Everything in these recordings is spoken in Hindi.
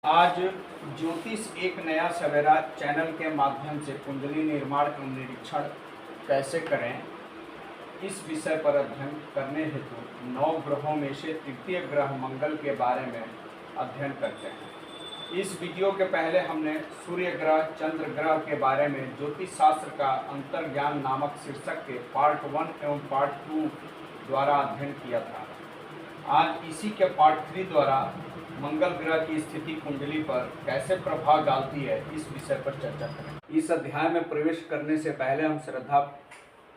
आज ज्योतिष एक नया सवेरा चैनल के माध्यम से कुंडली निर्माण एवं निरीक्षण कैसे करें, इस विषय पर अध्ययन करने हेतु 9 ग्रहों में से तृतीय ग्रह मंगल के बारे में अध्ययन करते हैं। इस वीडियो के पहले हमने सूर्य ग्रह, चंद्र ग्रह के बारे में ज्योतिष शास्त्र का अंतर्ज्ञान नामक शीर्षक के पार्ट 1 एवं पार्ट 2 द्वारा अध्ययन किया था। आज इसी के पार्ट 3 द्वारा मंगल ग्रह की स्थिति कुंडली पर कैसे प्रभाव डालती है, इस विषय पर चर्चा करें। इस अध्याय में प्रवेश करने से पहले हम श्रद्धा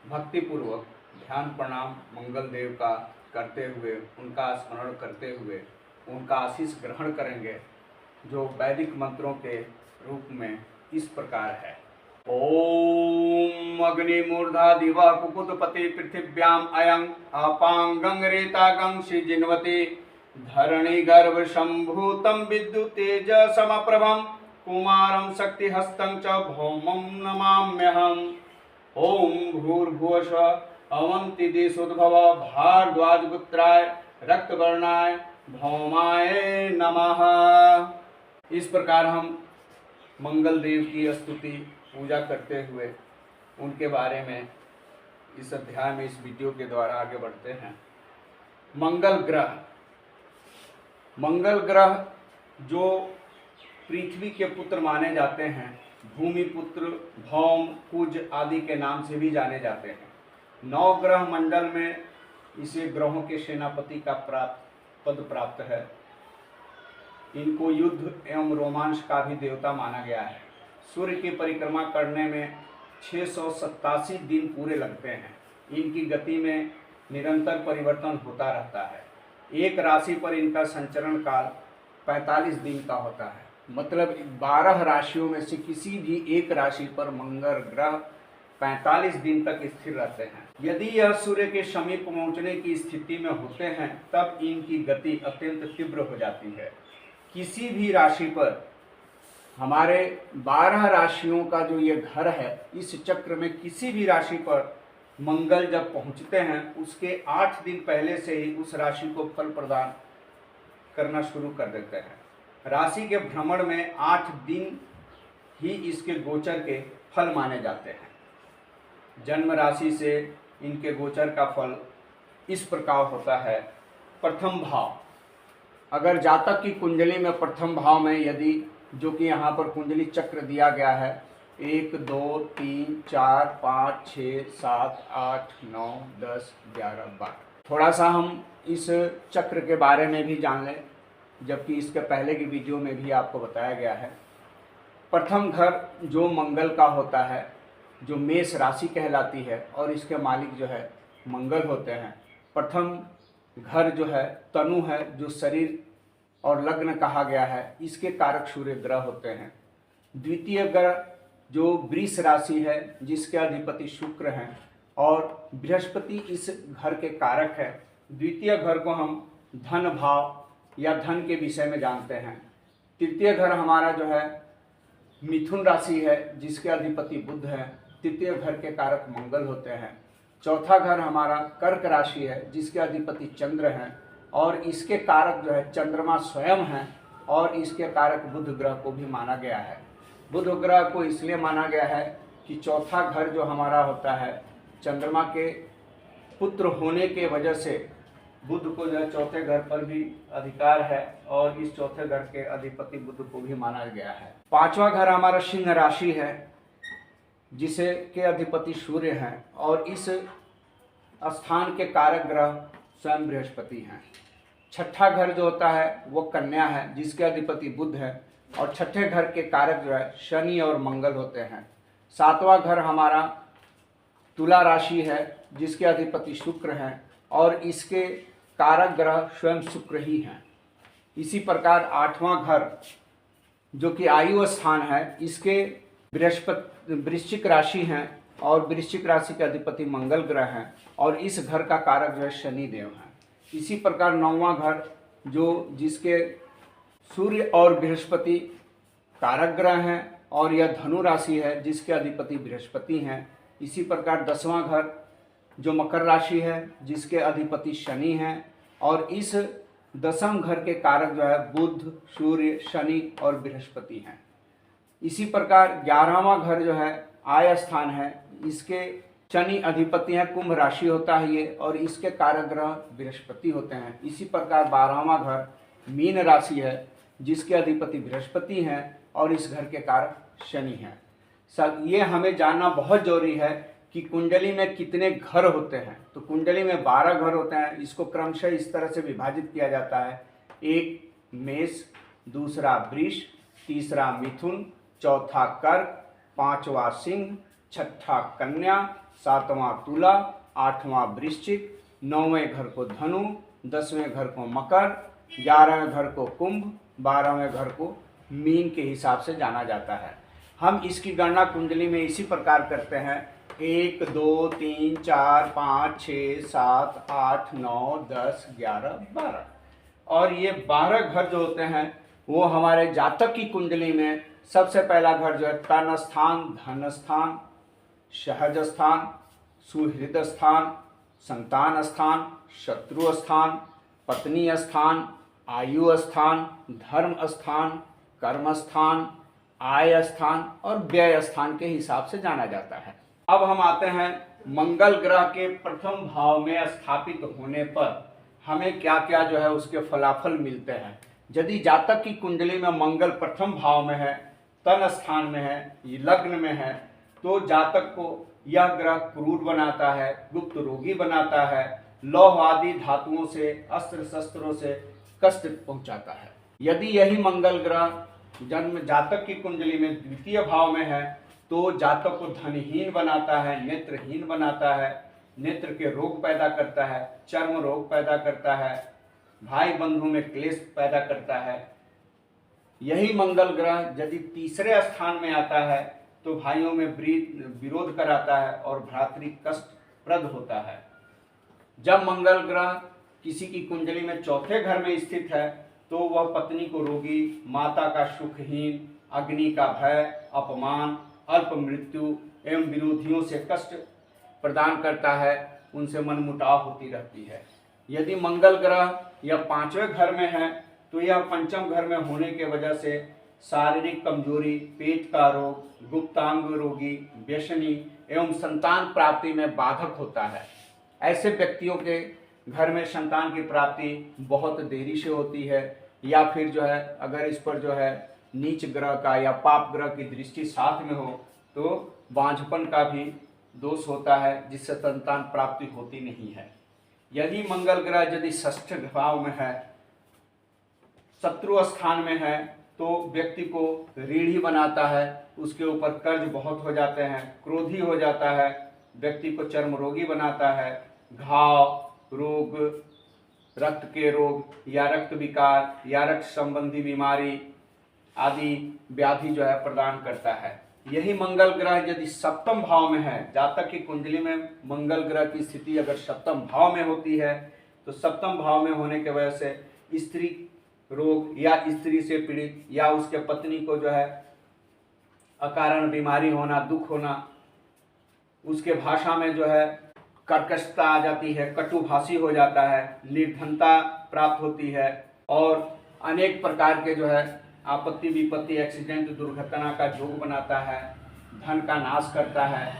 भक्तिपूर्वक ध्यान प्रणाम मंगल देव का करते हुए, उनका स्मरण करते हुए उनका आशीष ग्रहण करेंगे, जो वैदिक मंत्रों के रूप में इस प्रकार है। ओम अग्निमूर्धा दिवा कुकुतपति पृथिव्याम अयं अपांगं रेतागं श्रीजिन्वते धरणी गर्भ संभूतं विद्युत तेज समप्रभं कुमारं शक्तिहस्तं च भौमं नमाम्यहम्। ओम भूर्भुवस्वः अवन्ति देशोद्भव भारद्वाजपुत्राय रक्तवर्णाय भौमाय नमः। इस प्रकार हम मंगल देव की स्तुति पूजा करते हुए उनके बारे में इस अध्याय में, इस वीडियो के द्वारा आगे बढ़ते हैं। मंगल ग्रह जो पृथ्वी के पुत्र माने जाते हैं, भूमि पुत्र, भौम, कुज आदि के नाम से भी जाने जाते हैं। 9 ग्रह मंडल में इसे ग्रहों के सेनापति का पद प्राप्त है। इनको युद्ध एवं रोमांच का भी देवता माना गया है। सूर्य की परिक्रमा करने में 687 दिन पूरे लगते हैं। इनकी गति में निरंतर परिवर्तन होता रहता है। एक राशि पर इनका संचरण काल 45 दिन का होता है। मतलब 12 राशियों में से किसी भी एक राशि पर मंगल ग्रह 45 दिन तक स्थिर रहते हैं। यदि यह सूर्य के समीप पहुंचने की स्थिति में होते हैं, तब इनकी गति अत्यंत तीव्र हो जाती है। किसी भी राशि पर, हमारे 12 राशियों का जो ये घर है, इस चक्र में किसी भी राशि पर मंगल जब पहुंचते हैं, उसके 8 दिन पहले से ही उस राशि को फल प्रदान करना शुरू कर देते हैं। राशि के भ्रमण में 8 दिन ही इसके गोचर के फल माने जाते हैं। जन्म राशि से इनके गोचर का फल इस प्रकार होता है। प्रथम भाव, अगर जातक की कुंडली में प्रथम भाव में यदि, जो कि यहाँ पर कुंडली चक्र दिया गया है, 1 2 3 4 5 6 7 8 9 10 11 12, थोड़ा सा हम इस चक्र के बारे में भी जान लें, जबकि इसके पहले की वीडियो में भी आपको बताया गया है। प्रथम घर जो मंगल का होता है, जो मेष राशि कहलाती है, और इसके मालिक जो है मंगल होते हैं। प्रथम घर जो है तनु है, जो शरीर और लग्न कहा गया है, इसके कारक सूर्य ग्रह होते हैं। द्वितीय ग्रह जो वृष राशि है, जिसके अधिपति शुक्र हैं, और बृहस्पति इस घर के कारक है। द्वितीय घर को हम धन भाव या धन के विषय में जानते हैं। तृतीय घर हमारा जो है मिथुन राशि है, जिसके अधिपति बुध है। तृतीय घर के कारक मंगल होते हैं। चौथा घर हमारा कर्क राशि है, जिसके अधिपति चंद्र हैं, और इसके कारक जो है चंद्रमा स्वयं हैं, और इसके कारक बुध ग्रह को भी माना गया है। बुध ग्रह को इसलिए माना गया है कि चौथा घर जो हमारा होता है, चंद्रमा के पुत्र होने के वजह से बुध को जो है चौथे घर पर भी अधिकार है, और इस चौथे घर के अधिपति बुध को भी माना गया है। पांचवा घर हमारा सिंह राशि है, जिसे के अधिपति सूर्य हैं, और इस स्थान के कारक ग्रह स्वयं बृहस्पति हैं। छठा घर जो होता है वो कन्या है, जिसके अधिपति बुध है, और छठे घर के कारक जो है शनि और मंगल होते हैं। सातवां घर हमारा तुला राशि है, जिसके अधिपति शुक्र हैं, और इसके कारक ग्रह स्वयं शुक्र ही हैं। इसी प्रकार आठवां घर जो कि आयु स्थान है, इसके वृश्चिक राशि हैं, और वृश्चिक राशि के अधिपति मंगल ग्रह हैं, और इस घर का कारक जो है शनि देव हैं। इसी प्रकार 9वां घर जो जिसके सूर्य और बृहस्पति कारक ग्रह हैं, और यह धनु राशि है, जिसके अधिपति बृहस्पति हैं। इसी प्रकार 10वां घर जो मकर राशि है, जिसके अधिपति शनि हैं, और इस दसम घर के कारक जो है बुध, सूर्य, शनि और बृहस्पति हैं। इसी प्रकार 11वां घर जो है आय स्थान है, इसके शनि अधिपति हैं, कुंभ राशि होता है ये, और इसके कारक ग्रह बृहस्पति होते हैं। इसी प्रकार 12वां घर मीन राशि है, जिसके अधिपति बृहस्पति हैं और इस घर के कारक शनि हैं। सब ये हमें जानना बहुत जरूरी है कि कुंडली में कितने घर होते हैं। तो कुंडली में 12 घर होते हैं। इसको क्रमशः इस तरह से विभाजित किया जाता है: एक मेष, दूसरा वृष, तीसरा मिथुन, चौथा कर्क, पांचवा सिंह, छठा कन्या, सातवां तुला, आठवां वृश्चिक, 9वें घर को धनु, 10वें घर को मकर, 11वें घर को कुंभ, 12वें घर को मीन के हिसाब से जाना जाता है। हम इसकी गणना कुंडली में इसी प्रकार करते हैं: 1 2 3 4 5 6 7 8 9 10 11 12। और ये 12 घर जो होते हैं वो हमारे जातक की कुंडली में सबसे पहला घर जो है तन स्थान, धन स्थान, सहज स्थान, सुहृद स्थान, संतान स्थान, शत्रु स्थान, पत्नी स्थान, आयु स्थान, धर्म स्थान, कर्म स्थान, आय स्थान और व्यय स्थान के हिसाब से जाना जाता है। अब हम आते हैं मंगल ग्रह के प्रथम भाव में स्थापित होने पर हमें क्या क्या जो है उसके फलाफल मिलते हैं। यदि जातक की कुंडली में मंगल प्रथम भाव में है, तन स्थान में है, लग्न में है, तो जातक को यह ग्रह क्रूर बनाता है, गुप्त रोगी बनाता है, लौह आदि धातुओं से, अस्त्र शस्त्रों से कष्ट पहुंचाता है। यदि यही मंगल ग्रह जन्म जातक की कुंडली में द्वितीय भाव में है तो जातक को धनहीन बनाता है, नेत्रहीन बनाता है, नेत्र के रोग पैदा करता है, चर्म रोग पैदा करता है, भाई बंधु में क्लेश पैदा करता है। यही मंगल ग्रह यदि तीसरे स्थान में आता है तो भाइयों में विरोध कराता है और भ्रातृ कष्टप्रद होता है। जब मंगल ग्रह किसी की कुंडली में चौथे घर में स्थित है तो वह पत्नी को रोगी, माता का सुखहीन, अग्नि का भय, अपमान, अल्प मृत्यु एवं विरोधियों से कष्ट प्रदान करता है, उनसे मनमुटाव होती रहती है। यदि मंगल ग्रह यह 5वें घर में है तो यह पंचम घर में होने के वजह से शारीरिक कमजोरी, पेट का रोग, गुप्तांग रोगी, व्यसनी एवं संतान प्राप्ति में बाधक होता है। ऐसे व्यक्तियों के घर में संतान की प्राप्ति बहुत देरी से होती है, या फिर जो है अगर इस पर जो है नीच ग्रह का या पाप ग्रह की दृष्टि साथ में हो तो बांझपन का भी दोष होता है, जिससे संतान प्राप्ति होती नहीं है। यदि मंगल ग्रह यदि षष्ठ भाव में है, शत्रु स्थान में है, तो व्यक्ति को रीढ़ी बनाता है, उसके ऊपर कर्ज बहुत हो जाते हैं, क्रोधी हो जाता है, व्यक्ति को चर्म रोगी बनाता है, घाव रोग, रक्त के रोग या रक्त विकार या रक्त संबंधी बीमारी आदि व्याधि जो है प्रदान करता है। यही मंगल ग्रह यदि सप्तम भाव में है, जातक की कुंडली में मंगल ग्रह की स्थिति अगर सप्तम भाव में होती है तो सप्तम भाव में होने के वजह से स्त्री रोग या स्त्री से पीड़ित या उसके पत्नी को जो है अकारण बीमारी होना, दुख होना, उसके भाषा में जो है कर्कशता आ जाती है, कटुभाषी हो जाता है, निर्धनता प्राप्त होती है और अनेक प्रकार के जो है आपत्ति विपत्ति, एक्सीडेंट, दुर्घटना का योग बनाता है, धन का नाश करता है।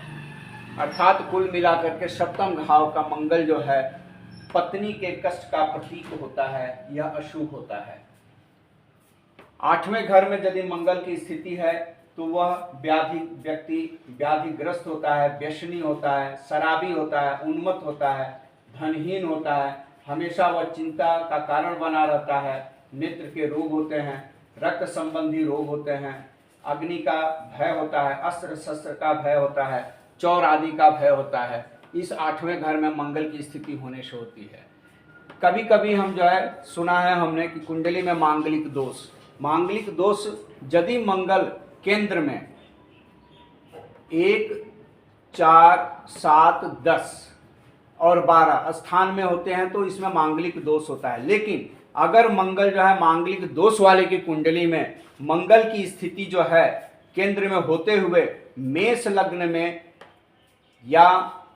अर्थात कुल मिलाकर के सप्तम भाव का मंगल जो है पत्नी के कष्ट का प्रतीक होता है, यह अशुभ होता है। 8वें घर में यदि मंगल की स्थिति है तो वह व्यक्ति व्याधिग्रस्त होता है, व्यसनी होता है, शराबी होता है, उन्मत्त होता है, धनहीन होता है, हमेशा वह चिंता का कारण बना रहता है, नेत्र के रोग होते हैं, रक्त संबंधी रोग होते हैं, अग्नि का भय होता है, अस्त्र शस्त्र का भय होता है, चौर आदि का भय होता है। इस 8वें घर में मंगल की स्थिति होने से होती है। कभी कभी हम जो है सुना है हमने कि कुंडली में मांगलिक दोष यदि मंगल केंद्र में 1 4 7 10 और 12 स्थान में होते हैं तो इसमें मांगलिक दोष होता है। लेकिन अगर मंगल जो है मांगलिक दोष वाले की कुंडली में मंगल की स्थिति जो है केंद्र में होते हुए मेष लग्न में या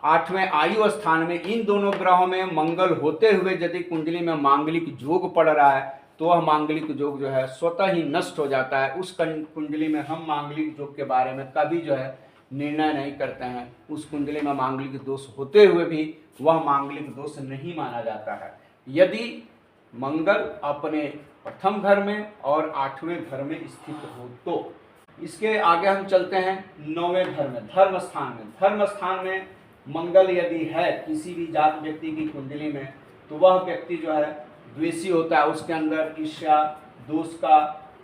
8वें आयु स्थान में, इन दोनों ग्रहों में मंगल होते हुए यदि कुंडली में मांगलिक योग पड़ रहा है तो वह मांगलिक योग जो है स्वतः ही नष्ट हो जाता है। उस कुंडली में हम मांगलिक योग के बारे में कभी जो है निर्णय नहीं करते हैं। उस कुंडली में मांगलिक दोष होते हुए भी वह मांगलिक दोष नहीं माना जाता है। यदि मंगल अपने प्रथम घर में और 8वें घर में स्थित हो तो। इसके आगे हम चलते हैं 9वें घर में, धर्म स्थान में। धर्म स्थान में मंगल यदि है किसी भी जात व्यक्ति की कुंडली में तो वह व्यक्ति जो है द्वेषी होता है। उसके अंदर ईर्ष्या, दोष का,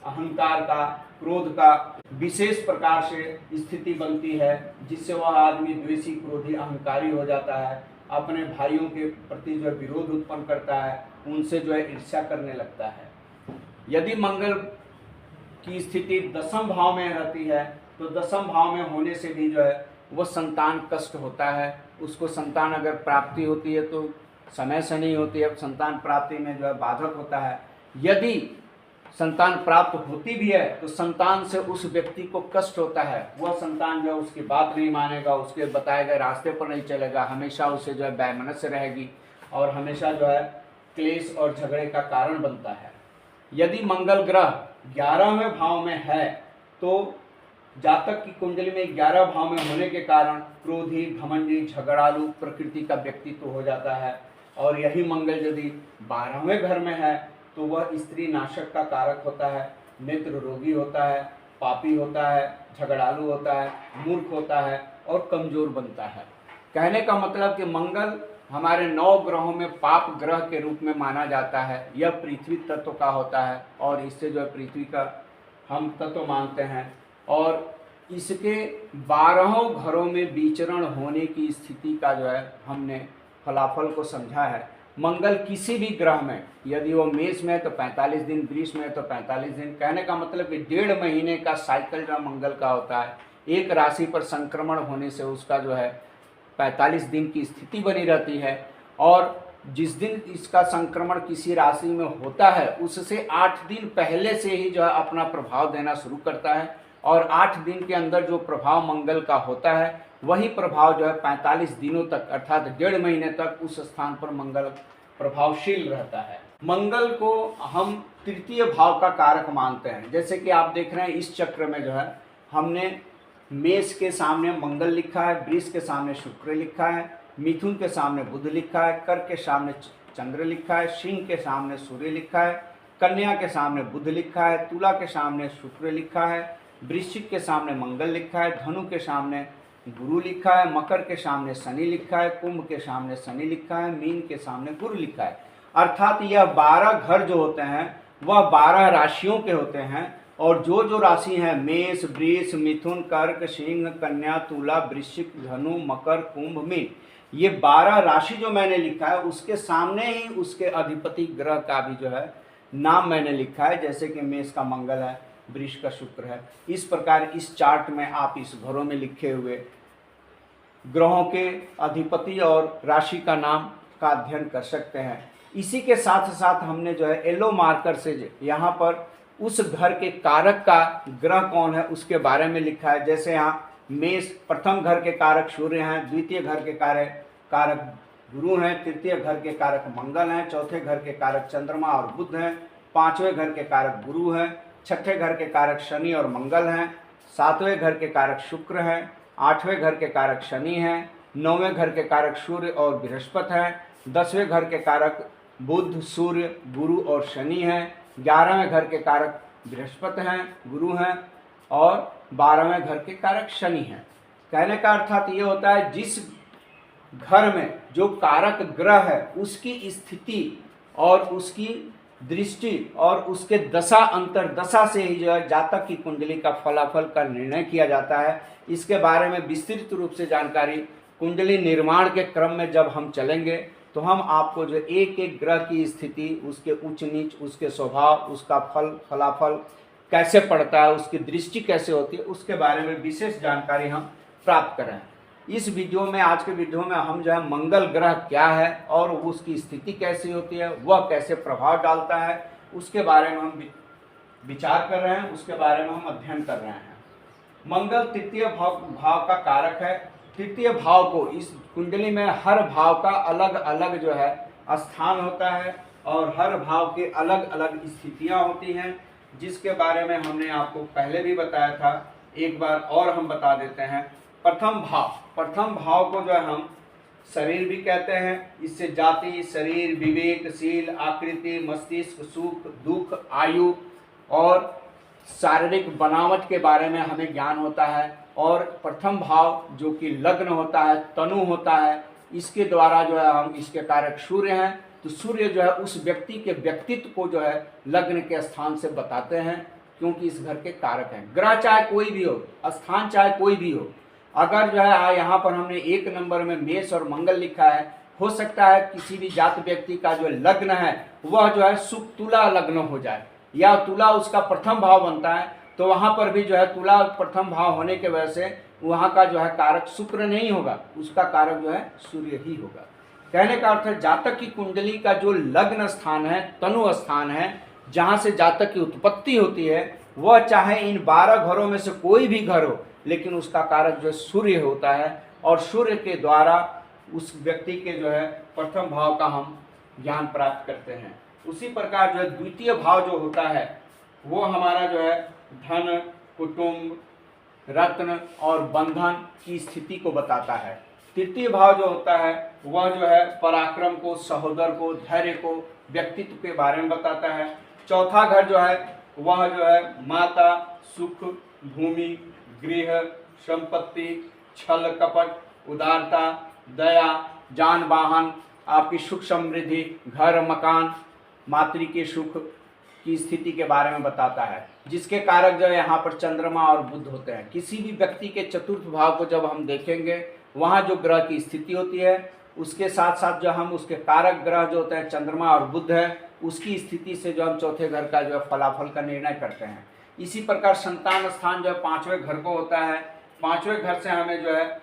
अहंकार का, क्रोध का विशेष प्रकार से स्थिति बनती है, जिससे वह आदमी द्वेषी, क्रोधी, अहंकारी हो जाता है। अपने भाइयों के प्रति जो है विरोध उत्पन्न करता है, उनसे जो है ईर्ष्या करने लगता है। यदि मंगल की स्थिति दसम भाव में रहती है तो दसम भाव में होने से भी जो है वो संतान कष्ट होता है। उसको संतान अगर प्राप्ति होती है तो समय से नहीं होती है, संतान प्राप्ति में जो है बाधक होता है। यदि संतान प्राप्त होती भी है तो संतान से उस व्यक्ति को कष्ट होता है। वह संतान जो है उसकी बात नहीं मानेगा, उसके बताए गए रास्ते पर नहीं चलेगा, हमेशा उसे जो है वैमनस्य रहेगी और हमेशा जो है क्लेश और झगड़े का कारण बनता है। यदि मंगल ग्रह 11वें भाव में है तो जातक की कुंडली में 11 भाव में होने के कारण क्रोधी, घमंडी, झगड़ालू प्रकृति का व्यक्तित्व हो जाता है। और यही मंगल यदि 12वें घर में है तो वह स्त्री नाशक का कारक होता है, नेत्र रोगी होता है, पापी होता है, झगड़ालू होता है, मूर्ख होता है और कमजोर बनता है। कहने का मतलब कि मंगल हमारे 9 ग्रहों में पाप ग्रह के रूप में माना जाता है। यह पृथ्वी तत्व का होता है और इससे जो है पृथ्वी का हम तत्व मानते हैं और इसके 12 घरों में विचरण होने की स्थिति का जो है हमने फलाफल को समझा है। मंगल किसी भी ग्रह में, यदि वो मेष में है तो 45 दिन, वृष में है तो 45 दिन। कहने का मतलब कि 1.5 महीने का साइकिल जो मंगल का होता है, एक राशि पर संक्रमण होने से उसका जो है 45 दिन की स्थिति बनी रहती है। और जिस दिन इसका संक्रमण किसी राशि में होता है उससे 8 दिन पहले से ही जो है अपना प्रभाव देना शुरू करता है और 8 दिन के अंदर जो प्रभाव मंगल का होता है वही प्रभाव जो है 45 दिनों तक अर्थात 1.5 महीने तक उस स्थान पर मंगल प्रभावशील रहता है। मंगल को हम तृतीय भाव का कारक मानते हैं। जैसे कि आप देख रहे हैं इस चक्र में जो है हमने मेष के सामने मंगल लिखा है, वृष के सामने शुक्र लिखा है, मिथुन के सामने बुध लिखा है, कर्क के सामने चंद्र लिखा है, सिंह के सामने सूर्य लिखा है, कन्या के सामने बुध लिखा है, तुला के सामने शुक्र लिखा है, वृश्चिक के सामने मंगल लिखा है, धनु के सामने गुरु लिखा है, मकर के सामने शनि लिखा है, कुंभ के सामने शनि लिखा है, मीन के सामने गुरु लिखा है। अर्थात यह 12 घर जो होते हैं वह 12 राशियों के होते हैं और जो जो राशि हैं मेष, वृष, मिथुन, कर्क, सिंह, कन्या, तुला, वृश्चिक, धनु, मकर, कुंभ, मीन, ये 12 राशि जो मैंने लिखा है उसके सामने ही उसके अधिपति ग्रह का भी जो है नाम मैंने लिखा है। जैसे कि मेष का मंगल है, वृष का शुक्र है। इस प्रकार इस चार्ट में आप इस घरों में लिखे हुए ग्रहों के अधिपति और राशि का नाम का अध्ययन कर सकते हैं। इसी के साथ साथ हमने जो है येलो मार्कर से यहाँ पर उस घर के कारक का ग्रह कौन है उसके बारे में लिखा है। जैसे यहाँ मेष प्रथम घर के कारक सूर्य हैं, द्वितीय घर के कारक गुरु हैं, तृतीय घर के कारक मंगल हैं, चौथे घर के कारक चंद्रमा और बुध हैं, 5वें घर के कारक गुरु हैं, 6ठे घर के कारक शनि और मंगल हैं, 7वें घर के कारक शुक्र हैं, 8वें घर के कारक शनि हैं, 9वें घर के कारक सूर्य और बृहस्पति हैं, 10वें घर के कारक बुध, सूर्य, गुरु और शनि हैं, 11वें घर के कारक बृहस्पति हैं, गुरु हैं और 12वें घर के कारक शनि हैं। कहने का अर्थात ये होता है जिस घर में जो कारक ग्रह है उसकी स्थिति और उसकी दृष्टि और उसके दशा अंतरदशा से ही जो है जातक की कुंडली का फलाफल का निर्णय किया जाता है। इसके बारे में विस्तृत रूप से जानकारी कुंडली निर्माण के क्रम में जब हम चलेंगे तो हम आपको जो एक एक ग्रह की स्थिति, उसके उच्च नीच, उसके स्वभाव, उसका फलाफल कैसे पड़ता है, उसकी दृष्टि कैसे होती है, उसके बारे में विशेष जानकारी हम प्राप्त कर रहे हैं। इस वीडियो में, आज के वीडियो में हम जो है मंगल ग्रह क्या है और उसकी स्थिति कैसी होती है, वह कैसे प्रभाव डालता है, उसके बारे में हम विचार कर रहे हैं, उसके बारे में हम अध्ययन कर रहे हैं। मंगल तृतीय भाव का कारक है तृतीय भाव को, इस कुंडली में हर भाव का अलग अलग जो है स्थान होता है और हर भाव के अलग अलग स्थितियां होती हैं, जिसके बारे में हमने आपको पहले भी बताया था, एक बार और हम बता देते हैं। प्रथम भाव को जो है हम शरीर भी कहते हैं। इससे जाति, शरीर, विवेकशील, आकृति, मस्तिष्क, सुख दुख, आयु और शारीरिक बनावट के बारे में हमें ज्ञान होता है। और प्रथम भाव जो कि लग्न होता है, तनु होता है, इसके द्वारा जो है हम, इसके कारक सूर्य हैं, तो सूर्य जो है उस व्यक्ति के व्यक्तित्व को जो है लग्न के स्थान से बताते हैं, क्योंकि इस घर के कारक हैं। ग्रह चाहे कोई भी हो, स्थान चाहे कोई भी हो, अगर जो है यहाँ पर हमने 1 नंबर में मेष और मंगल लिखा है, हो सकता है किसी भी जात व्यक्ति का जो लग्न है वह जो है शुक्र तुला लग्न हो जाए, या तुला उसका प्रथम भाव बनता है, तो वहाँ पर भी जो है तुला प्रथम भाव होने के वजह से वहाँ का जो है कारक शुक्र नहीं होगा, उसका कारक जो है सूर्य ही होगा। कहने का अर्थ है जातक की कुंडली का जो लग्न स्थान है, तनु स्थान है, जहाँ से जातक की उत्पत्ति होती है, वह चाहे इन 12 घरों में से कोई भी घर हो, लेकिन उसका कारक जो सूर्य होता है, और सूर्य के द्वारा उस व्यक्ति के जो है प्रथम भाव का हम ज्ञान प्राप्त करते हैं। उसी प्रकार जो है द्वितीय भाव जो होता है वो हमारा जो है धन, कुटुंब, रत्न और बंधन की स्थिति को बताता है। तृतीय भाव जो होता है वह जो है पराक्रम को, सहोदर को, धैर्य को, व्यक्तित्व के बारे में बताता है। चौथा घर जो है वह जो है माता, सुख, भूमि, गृह, संपत्ति, छल कपट, उदारता, दया, जान वाहन, आपकी सुख समृद्धि, घर मकान, मातृ के सुख की स्थिति के बारे में बताता है, जिसके कारक जो है यहाँ पर चंद्रमा और बुध होते हैं। किसी भी व्यक्ति के चतुर्थ भाव को जब हम देखेंगे, वहाँ जो ग्रह की स्थिति होती है, उसके साथ साथ जो हम उसके कारक ग्रह जो होते हैं चंद्रमा और बुध है, उसकी स्थिति से जो हम चौथे घर का जो है फलाफल का निर्णय करते हैं। इसी प्रकार संतान स्थान जो है 5वें घर को होता है। 5वें घर से हमें जो है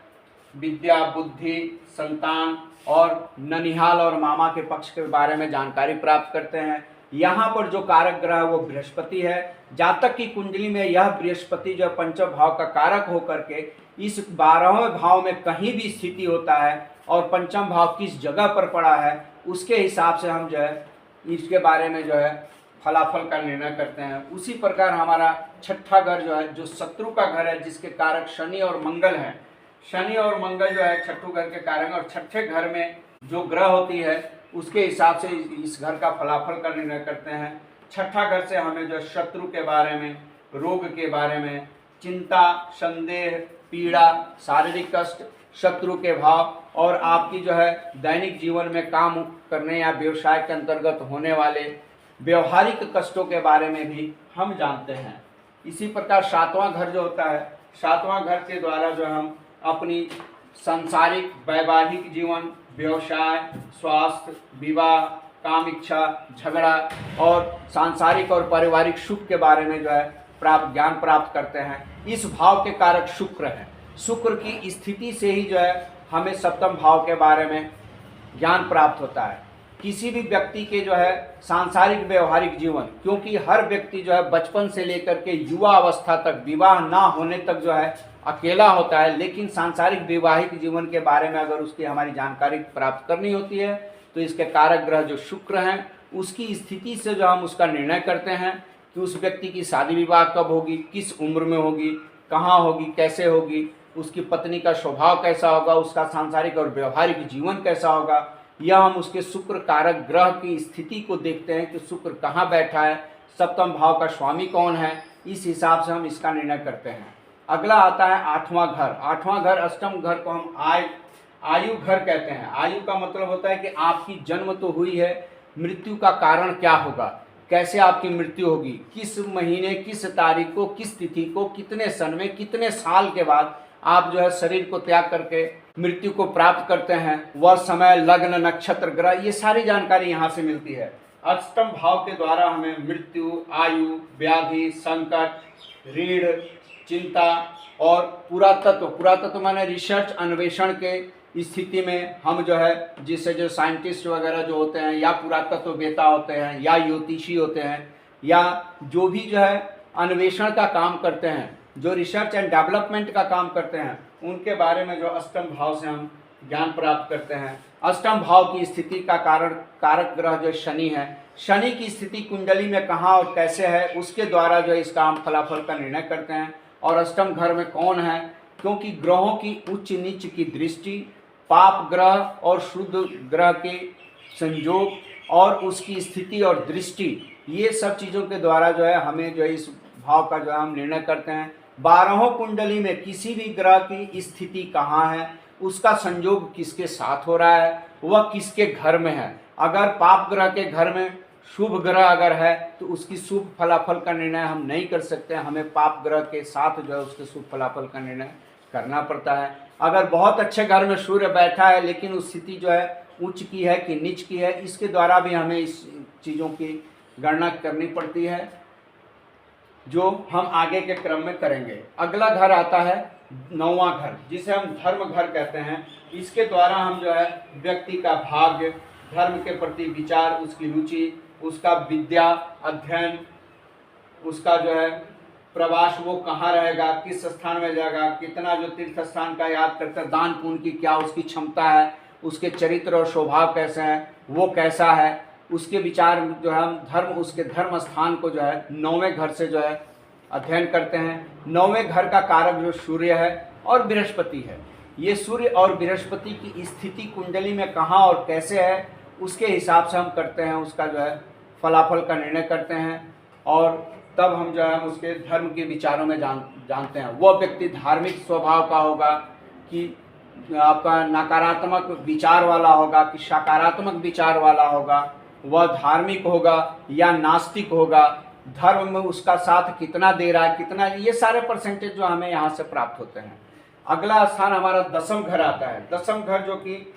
विद्या, बुद्धि, संतान और ननिहाल और मामा के पक्ष के बारे में जानकारी प्राप्त करते हैं। यहाँ पर जो कारक ग्रह वो बृहस्पति है। जातक की कुंडली में यह बृहस्पति जो पंचम भाव का कारक होकर के इस 12वें भाव में कहीं भी स्थिति होता है और पंचम भाव किस जगह पर पड़ा है, उसके हिसाब से हम जो है इसके बारे में जो है फलाफल का निर्णय करते हैं। उसी प्रकार हमारा छठा घर जो है, जो शत्रु का घर है, जिसके कारक शनि और मंगल हैं। शनि और मंगल जो है छठू घर के कारक, और छठे घर में जो ग्रह होती है उसके हिसाब से इस घर का फलाफल का निर्णय करते हैं। छठा घर से हमें जो शत्रु के बारे में, रोग के बारे में, चिंता, संदेह, पीड़ा, शारीरिक कष्ट, शत्रु के भाव और आपकी जो है दैनिक जीवन में काम करने या व्यवसाय के अंतर्गत होने वाले व्यवहारिक कष्टों के बारे में भी हम जानते हैं। इसी प्रकार 7वां घर जो होता है, 7वां घर के द्वारा जो हम अपनी सांसारिक वैवाहिक जीवन, व्यवसाय, स्वास्थ्य, विवाह, काम इच्छा, झगड़ा और सांसारिक और पारिवारिक सुख के बारे में जो है ज्ञान प्राप्त करते हैं। इस भाव के कारक शुक्र हैं। शुक्र की स्थिति से ही जो है हमें सप्तम भाव के बारे में ज्ञान प्राप्त होता है। किसी भी व्यक्ति के जो है सांसारिक व्यवहारिक जीवन, क्योंकि हर व्यक्ति जो है बचपन से लेकर के युवा अवस्था तक, विवाह ना होने तक जो है अकेला होता है, लेकिन सांसारिक वैवाहिक जीवन के बारे में अगर उसकी हमारी जानकारी प्राप्त करनी होती है तो इसके कारक ग्रह जो शुक्र हैं उसकी स्थिति से जो हम उसका निर्णय करते हैं कि उस व्यक्ति की शादी विवाह कब होगी, किस उम्र में होगी, कहाँ होगी, कैसे होगी, उसकी पत्नी का स्वभाव कैसा होगा, उसका सांसारिक और व्यवहारिक जीवन कैसा होगा। यह हम उसके शुक्र कारक ग्रह की स्थिति को देखते हैं कि शुक्र कहाँ बैठा है, सप्तम भाव का स्वामी कौन है, इस हिसाब से हम इसका निर्णय करते हैं। अगला आता है 8वां घर। 8वां घर, अष्टम घर को हम आयु घर कहते हैं। आयु का मतलब होता है कि आपकी जन्म तो हुई है, मृत्यु का कारण क्या होगा, कैसे आपकी मृत्यु होगी, किस महीने, किस तारीख को, किस तिथि को, कितने सन में, कितने साल के बाद आप जो है शरीर को त्याग करके मृत्यु को प्राप्त करते हैं, वह समय, लग्न, नक्षत्र, ग्रह, ये सारी जानकारी यहाँ से मिलती है। अष्टम भाव के द्वारा हमें मृत्यु, आयु, व्याधि, संकट, ऋण, चिंता और पुरातत्व माने रिसर्च, अन्वेषण के स्थिति में हम जो है, जिससे जो साइंटिस्ट वगैरह जो होते हैं या पुरातत्ववेता होते हैं या ज्योतिषी होते हैं या जो भी जो है अन्वेषण का काम करते हैं, जो रिसर्च एंड डेवलपमेंट का काम करते हैं, उनके बारे में जो अष्टम भाव से हम ज्ञान प्राप्त करते हैं। अष्टम भाव की स्थिति का कारक ग्रह जो शनि है, शनि की स्थिति कुंडली में कहाँ और कैसे है, उसके द्वारा जो है इसका हम फलाफल का निर्णय करते हैं। और अष्टम घर में कौन है, क्योंकि ग्रहों की उच्च नीच की दृष्टि, पाप ग्रह और शुद्ध ग्रह के संयोग और उसकी स्थिति और दृष्टि, ये सब चीज़ों के द्वारा जो है हमें जो है इस भाव का जो है हम निर्णय करते हैं। 12 कुंडली में किसी भी ग्रह की स्थिति कहाँ है, उसका संयोग किसके साथ हो रहा है, वह किसके घर में है। अगर पाप ग्रह के घर में शुभ ग्रह अगर है तो उसकी शुभ फलाफल का निर्णय हम नहीं कर सकते, हमें पाप ग्रह के साथ जो है उसके शुभ फलाफल का निर्णय करना पड़ता है। अगर बहुत अच्छे घर में सूर्य बैठा है लेकिन उस स्थिति जो है उच्च की है कि नीच की है, इसके द्वारा भी हमें इस चीज़ों की गणना करनी पड़ती है, जो हम आगे के क्रम में करेंगे। अगला घर आता है 9वां घर, जिसे हम धर्म घर कहते हैं। इसके द्वारा हम जो है व्यक्ति का भाग्य, धर्म के प्रति विचार, उसकी रुचि, उसका विद्या अध्ययन, उसका जो है प्रवास, वो कहाँ रहेगा, किस स्थान में जाएगा, कितना जो तीर्थ स्थान का याद करता है, दान पुण्य की क्या उसकी क्षमता है, उसके चरित्र और स्वभाव कैसे हैं, वो कैसा है, उसके विचार जो है हम धर्म, उसके धर्म स्थान को जो है 9वें घर से जो है अध्ययन करते हैं। 9वें घर का कारक जो सूर्य है और बृहस्पति है, ये सूर्य और बृहस्पति की स्थिति कुंडली में कहाँ और कैसे है, उसके हिसाब से हम करते हैं, उसका जो है फलाफल का निर्णय करते हैं। और तब हम जो है उसके धर्म के विचारों में जानते हैं। वह व्यक्ति धार्मिक स्वभाव का होगा कि आपका नकारात्मक विचार वाला होगा कि सकारात्मक विचार वाला होगा, वह धार्मिक होगा या नास्तिक होगा, धर्म में उसका साथ कितना दे रहा है, कितना, ये सारे परसेंटेज जो हमें यहाँ से प्राप्त होते हैं। अगला स्थान हमारा 10वां घर आता है। 10वां घर जो कि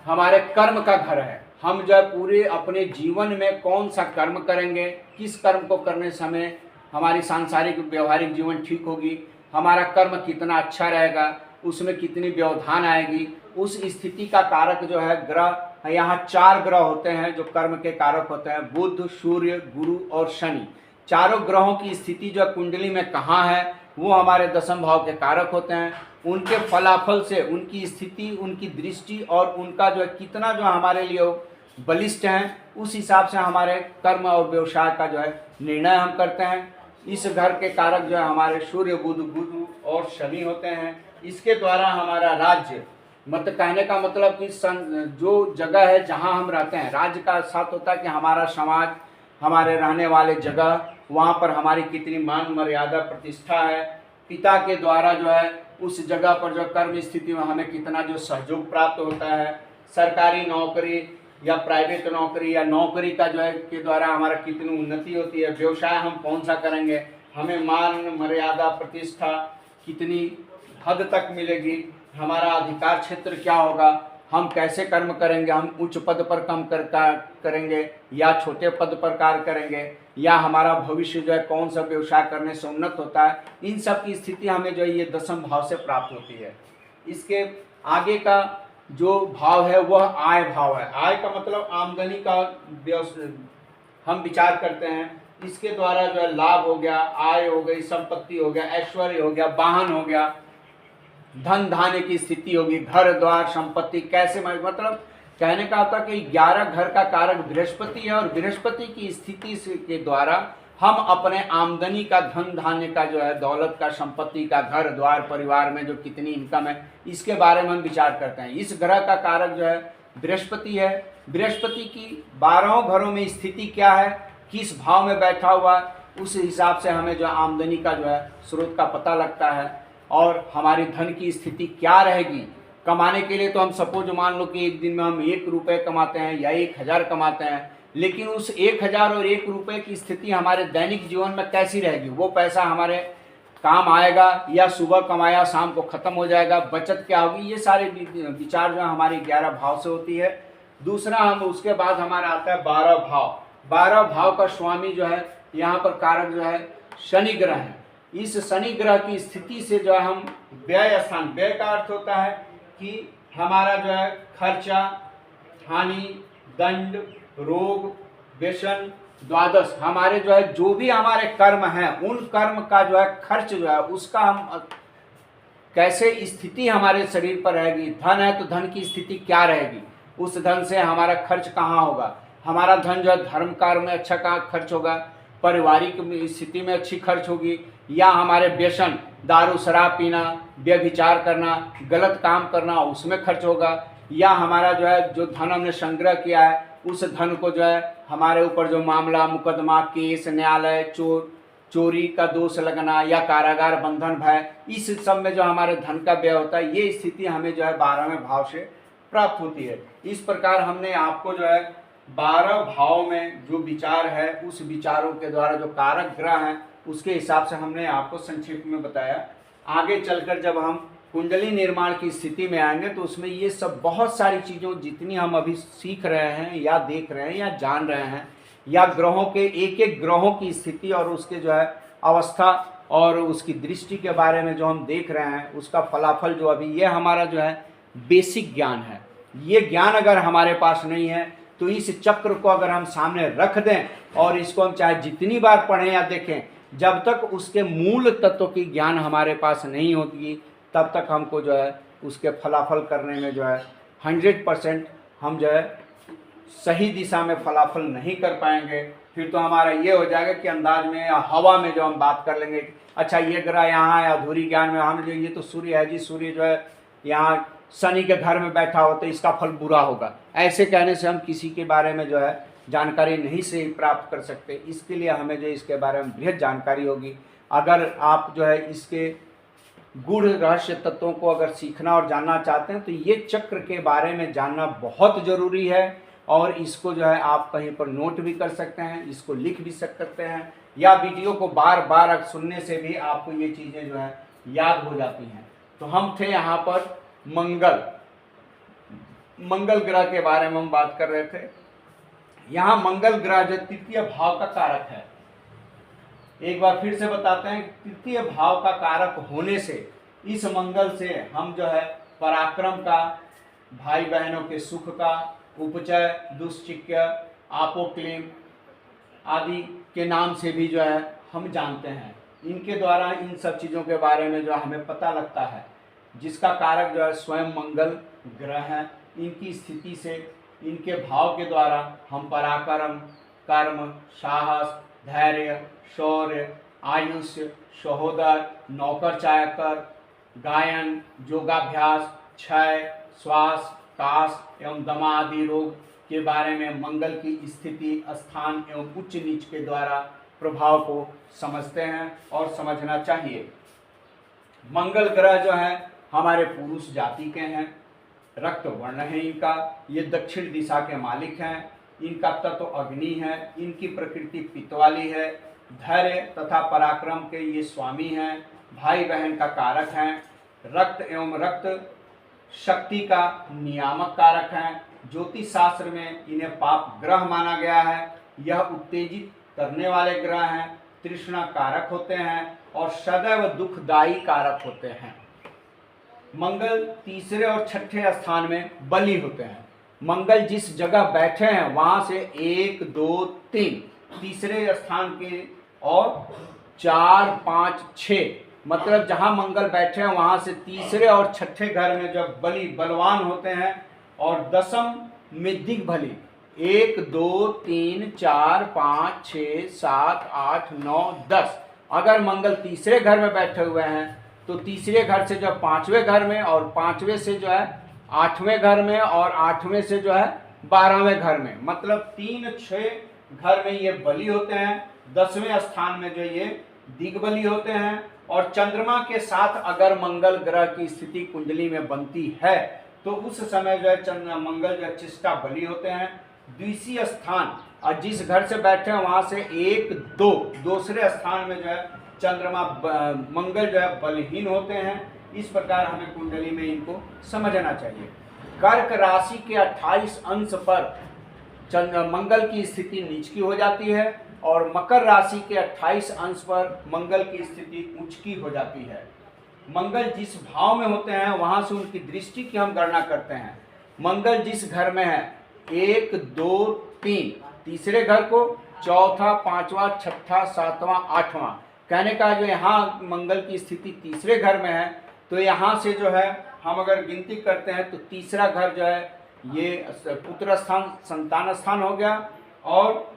हमारे कर्म का घर है। हम जो पूरे अपने जीवन में कौन सा कर्म करेंगे, किस कर्म को करने समय हमारी सांसारिक व्यवहारिक जीवन ठीक होगी, हमारा कर्म कितना अच्छा रहेगा, उसमें कितनी व्यवधान आएगी, उस स्थिति का कारक जो है ग्रह, यहाँ 4 ग्रह होते हैं जो कर्म के कारक होते हैं, बुध, सूर्य, गुरु और शनि। चारों ग्रहों की स्थिति जो कुंडली में कहाँ है, वो हमारे 10वें भाव के कारक होते हैं। उनके फलाफल से उनकी स्थिति, उनकी दृष्टि और उनका जो है कितना जो हमारे लिए बलिष्ठ हैं, उस हिसाब से हमारे कर्म और व्यवसाय का जो है निर्णय हम करते हैं। इस घर के कारक जो है हमारे सूर्य, बुध, गुरु और शनि होते हैं। इसके द्वारा हमारा राज्य, मतलब कहने का मतलब कि जो जगह है जहाँ हम रहते हैं, राज्य का साथ होता है कि हमारा समाज, हमारे रहने वाले जगह, वहाँ पर हमारी कितनी मान मर्यादा प्रतिष्ठा है, पिता के द्वारा जो है उस जगह पर जो कर्म स्थिति में हमें कितना जो सहयोग प्राप्त होता है, सरकारी नौकरी या प्राइवेट नौकरी या नौकरी का जो है के द्वारा हमारा कितनी उन्नति होती है, व्यवसाय हम कौन सा करेंगे, हमें मान मर्यादा प्रतिष्ठा कितनी हद तक मिलेगी, हमारा अधिकार क्षेत्र क्या होगा, हम कैसे कर्म करेंगे, हम उच्च पद पर कम करेंगे या छोटे पद पर कार्य करेंगे, या हमारा भविष्य जो है कौन सा व्यवसाय करने से उन्नत होता है, इन सब की स्थिति हमें जो है ये 10वें भाव से प्राप्त होती है। इसके आगे का जो भाव है वह आय भाव है। आय का मतलब आमदनी का हम विचार करते हैं, इसके द्वारा जो है लाभ हो गया, आय हो गई, संपत्ति हो गया, ऐश्वर्य हो गया, वाहन हो गया, धन धान्य की स्थिति होगी, घर द्वार संपत्ति कैसे, मतलब कहने का होता कि 11 घर का कारक बृहस्पति है और बृहस्पति की स्थिति के द्वारा हम अपने आमदनी का, धन धान्य का जो है, दौलत का, संपत्ति का, घर द्वार, परिवार में जो कितनी इनकम है, इसके बारे में हम विचार करते हैं। इस ग्रह का कारक जो है बृहस्पति है। बृहस्पति की 12 घरों में स्थिति क्या है, किस भाव में बैठा हुआ है, उस हिसाब से हमें जो आमदनी का जो है स्रोत का पता लगता है और हमारी धन की स्थिति क्या रहेगी। कमाने के लिए तो हम सपोज मान लो कि एक दिन में हम 1 रुपये कमाते हैं या 1000 कमाते हैं, लेकिन उस 1000 और 1 रुपये की स्थिति हमारे दैनिक जीवन में कैसी रहेगी, वो पैसा हमारे काम आएगा या सुबह कमाया शाम को ख़त्म हो जाएगा, बचत क्या होगी, ये सारे विचार जो हमारी 11 भाव से होती है। दूसरा हम उसके बाद हमारा आता है 12 भाव। 12 भाव का स्वामी जो है यहाँ पर कारक जो है शनि ग्रह है। इस शनि ग्रह की स्थिति से जो है हम व्यय स्थान, व्यय का अर्थ होता है कि हमारा जो है खर्चा, हानि, दंड, रोग, व्यसन, द्वादश हमारे जो है जो भी हमारे कर्म हैं उन कर्म का जो है खर्च जो है उसका हम कैसे स्थिति हमारे शरीर पर रहेगी। धन है तो धन की स्थिति क्या रहेगी, उस धन से हमारा खर्च कहाँ होगा। हमारा धन जो है धर्म कार्य में अच्छा कहाँ खर्च होगा, पारिवारिक स्थिति में अच्छी खर्च होगी, या हमारे व्यसन दारू शराब पीना, व्यभिचार करना, गलत काम करना उसमें खर्च होगा, या हमारा जो है जो धन हमने संग्रह किया है उस धन को जो है हमारे ऊपर जो मामला मुकदमा केस न्यायालय चोरी का दोष लगना या कारागार बंधन भय, इस सब में जो हमारे धन का व्यय होता है, ये स्थिति हमें जो है 12वें भाव से प्राप्त होती है। इस प्रकार हमने आपको जो है 12 भाव में जो विचार है उस विचारों के द्वारा जो कारक ग्रह हैं उसके हिसाब से हमने आपको संक्षेप में बताया। आगे चलकर जब हम कुंडली निर्माण की स्थिति में आएंगे तो उसमें ये सब बहुत सारी चीज़ों जितनी हम अभी सीख रहे हैं या देख रहे हैं या जान रहे हैं, या ग्रहों के एक एक ग्रहों की स्थिति और उसके जो है अवस्था और उसकी दृष्टि के बारे में जो हम देख रहे हैं उसका फलाफल जो अभी ये हमारा जो है बेसिक ज्ञान है। ये ज्ञान अगर हमारे पास नहीं है तो इस चक्र को अगर हम सामने रख दें और इसको हम चाहे जितनी बार पढ़ें या देखें, जब तक उसके मूल तत्व की ज्ञान हमारे पास नहीं होती तब तक हमको जो है उसके फलाफल करने में जो है 100% हम जो है सही दिशा में फलाफल नहीं कर पाएंगे। फिर तो हमारा ये हो जाएगा कि अंदाज में या हवा में जो हम बात कर लेंगे, अच्छा ये ग्रह यहाँ है, अधूरी ज्ञान में हम जो ये तो सूर्य है जी, सूर्य जो है यहाँ शनि के घर में बैठा हो तो इसका फल बुरा होगा। ऐसे कहने से हम किसी के बारे में जो है जानकारी नहीं से प्राप्त कर सकते। इसके लिए हमें जो इसके बारे में बृहद जानकारी होगी। अगर आप जो है इसके गूढ़ रहस्य तत्वों को अगर सीखना और जानना चाहते हैं तो ये चक्र के बारे में जानना बहुत ज़रूरी है, और इसको जो है आप कहीं पर नोट भी कर सकते हैं, इसको लिख भी सकते हैं, या वीडियो को बार बार सुनने से भी आपको ये चीज़ें जो है याद हो जाती हैं। तो हम थे यहाँ पर मंगल ग्रह के बारे में हम बात कर रहे थे। यहाँ मंगल ग्रह जो तृतीय भाव का कारक है, एक बार फिर से बताते हैं, तृतीय भाव का कारक होने से इस मंगल से हम जो है पराक्रम का, भाई बहनों के सुख का, उपचय दुश्चिक्य आपोक्लेम आदि के नाम से भी जो है हम जानते हैं। इनके द्वारा इन सब चीज़ों के बारे में जो हमें पता लगता है, जिसका कारक जो है स्वयं मंगल ग्रह है। इनकी स्थिति से, इनके भाव के द्वारा हम पराक्रम, कर्म, साहस, धैर्य, शौर्य, आयुष्य, सहोदर, नौकर चाकर, गायन, योगाभ्यास, क्षय, श्वास, काश एवं दमा आदि रोग के बारे में मंगल की स्थिति, स्थान एवं उच्च नीच के द्वारा प्रभाव को समझते हैं और समझना चाहिए। मंगल ग्रह जो है हमारे पुरुष जाति के हैं, रक्त वर्ण है इनका, ये दक्षिण दिशा के मालिक हैं, इनका तत्व अग्नि है, इनकी प्रकृति पित्त वाली है, धैर्य तथा पराक्रम के ये स्वामी हैं, भाई बहन का कारक हैं, रक्त एवं रक्त शक्ति का नियामक कारक हैं। ज्योतिष शास्त्र में इन्हें पाप ग्रह माना गया है। यह उत्तेजित करने वाले ग्रह हैं, तृष्णा कारक होते हैं और सदैव दुखदायी कारक होते हैं। मंगल तीसरे और छठे स्थान में बली होते हैं। मंगल जिस जगह बैठे हैं वहां से 1 2 3 तीसरे स्थान के और 4 5 6 मतलब जहां मंगल बैठे हैं वहां से तीसरे और छठे घर में जब बली बलवान होते हैं, और दशम में दिग्बली 1 2 3 4 5 6 7 8 9 10। अगर मंगल तीसरे घर में बैठे हुए हैं तो तीसरे घर से जो 5वें घर में, और 5वें से जो है 8वें घर में, और 8वें से जो है 12वें घर में, मतलब 3 6 घर में ये बली होते हैं। 10वें स्थान में जो ये दिग्बली होते हैं। और चंद्रमा के साथ अगर मंगल ग्रह की स्थिति कुंडली में बनती है तो उस समय जो है मंगल जो चिष्टा बली होते हैं। द्वितीय स्थान और जिस घर से बैठे हैं वहां से 1 2 दूसरे स्थान में जो है चंद्रमा मंगल जो है बलहीन होते हैं। इस प्रकार हमें कुंडली में इनको समझना चाहिए। कर्क राशि के 28 अंश पर मंगल की स्थिति नीच की हो जाती है, और मकर राशि के 28 अंश पर मंगल की स्थिति उच्च की हो जाती है। मंगल जिस भाव में होते हैं वहां से उनकी दृष्टि की हम गणना करते हैं। मंगल जिस घर में है 1 2 3 तीसरे घर को, चौथा, पांचवा, छठा, सातवां, आठवां। कहने का जो यहाँ मंगल की स्थिति तीसरे घर में है, तो यहाँ से जो है हम अगर गिनती करते हैं तो तीसरा घर जो है ये पुत्र स्थान, संतान स्थान हो गया। और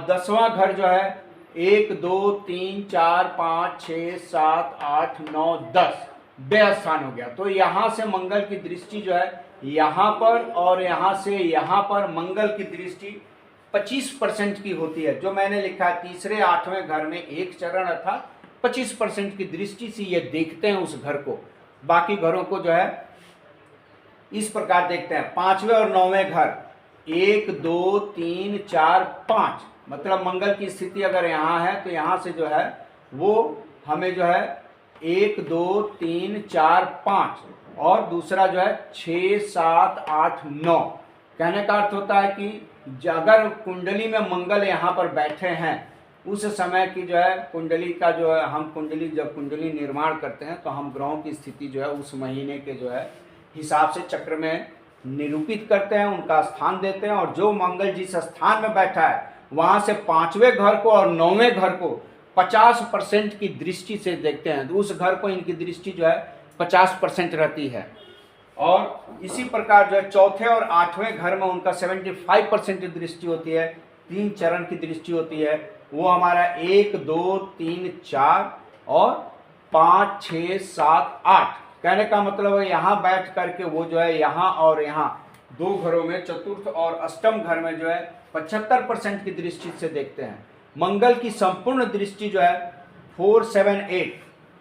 10वां घर जो है 1 2 3 4 5 6 7 8 9 10 व्यय स्थान हो गया। तो यहाँ से मंगल की दृष्टि जो है यहाँ पर और यहाँ से यहाँ पर मंगल की दृष्टि 25% की होती है। जो मैंने लिखा है तीसरे 8वें घर में एक चरण अर्थात 25% की दृष्टि से ये देखते हैं उस घर को। बाकी घरों को जो है इस प्रकार देखते हैं। 5वें और 9वें घर 1 2 3 4 5, मतलब मंगल की स्थिति अगर यहाँ है तो यहाँ से जो है वो हमें जो है 1 2 3 4 5 और दूसरा जो है 6 7 8 9। कहने का अर्थ होता है कि अगर कुंडली में मंगल यहाँ पर बैठे हैं उस समय की जो है कुंडली का जो है हम जब कुंडली निर्माण करते हैं तो हम ग्रहों की स्थिति जो है उस महीने के जो है हिसाब से चक्र में निरूपित करते हैं, उनका स्थान देते हैं। और जो मंगल जिस स्थान में बैठा है वहाँ से 5वें घर को और 9वें घर को 50% की दृष्टि से देखते हैं, तो उस घर को इनकी दृष्टि जो है 50% रहती है। और इसी प्रकार जो है चौथे और 8वें घर में उनका 75% की दृष्टि होती है। 3 चरण की दृष्टि होती है, वो हमारा 1 2 3 4 और 5 6 7 8। कहने का मतलब है यहाँ बैठ करके वो जो है यहाँ और यहाँ 2 घरों में चतुर्थ और अष्टम घर में जो है 75% की दृष्टि से देखते हैं। मंगल की संपूर्ण दृष्टि जो है 4 7 8